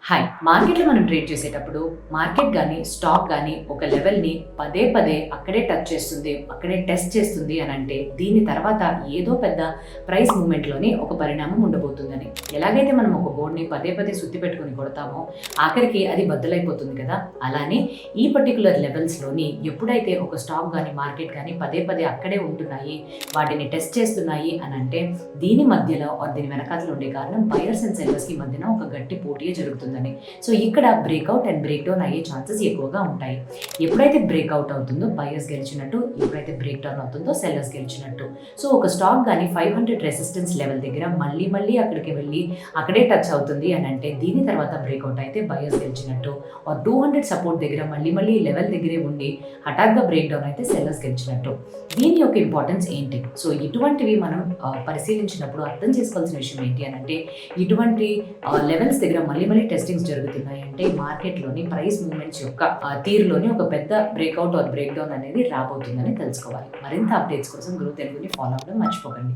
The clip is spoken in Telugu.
హాయ్ మార్కెట్లో మనం ట్రేడ్ చేసేటప్పుడు మార్కెట్ కానీ స్టాక్ కానీ ఒక లెవెల్ని పదే పదే అక్కడే టచ్ చేస్తుంది, అక్కడే టెస్ట్ చేస్తుంది అని అంటే దీని తర్వాత ఏదో పెద్ద ప్రైస్ మూమెంట్లోని ఒక పరిణామం ఉండబోతుందని. ఎలాగైతే మనం ఒక బోర్డ్ని పదే పదే సుత్తి పెట్టుకుని కొడతామో ఆఖరికి అది బద్దలైపోతుంది కదా. అలానే ఈ పర్టికులర్ లెవెల్స్లోని ఎప్పుడైతే ఒక స్టాక్ కానీ మార్కెట్ కానీ పదే పదే అక్కడే ఉంటున్నాయి, వాటిని టెస్ట్ చేస్తున్నాయి అని అంటే దీని మధ్యలో దీని వెనకాతలు ఉండే కారణం బయర్స్ అండ్ సెల్లర్స్కి మధ్యన ఒక గట్టి పోటీ జరుగుతుంది. సో ఇక్కడ బ్రేక్అవుట్ అండ్ బ్రేక్ డౌన్ అయ్యే ఛాన్సెస్ ఎక్కువగా ఉంటాయి. ఎప్పుడైతే బ్రేక్అవుట్ అవుతుందో బయర్స్ గెలిచినట్టు, ఎప్పుడైతే బ్రేక్ డౌన్ అవుతుందో సెల్లర్స్ గెలిచినట్టు. సో ఒక స్టాక్ కానీ 500 రెసిస్టెన్స్ లెవెల్ దగ్గర మళ్ళీ అక్కడికి వెళ్ళి అక్కడే టచ్ అవుతుంది అని అంటే దీని తర్వాత బ్రేక్అవుట్ అయితే బయర్స్ గెలిచినట్టు. 200 సపోర్ట్ దగ్గర మళ్ళీ లెవెల్ దగ్గరే ఉండి హఠాత్గా బ్రేక్ డౌన్ అయితే సెల్లర్స్ గెలిచినట్టు. దీని యొక్క ఇంపార్టెన్స్ ఏంటి? సో ఇటువంటివి మనం పరిశీలించినప్పుడు అర్థం చేసుకోవాల్సిన విషయం ఏంటి అని అంటే ఇటువంటి లెవెల్స్ దగ్గర మళ్ళీ టెస్టింగ్స్ జరుగుతున్నాయి అంటే మార్కెట్లోని ప్రైస్ మూవ్మెంట్స్ యొక్క తీరులోని ఒక పెద్ద బ్రేక్అవుట్ ఆర్ బ్రేక్ డౌన్ అనేది రాబోతుందని తెలుసుకోవాలి. మరింత అప్డేట్స్ కోసం గురు తెలుగుని ఫాలో అవ్వడం మర్చిపోకండి.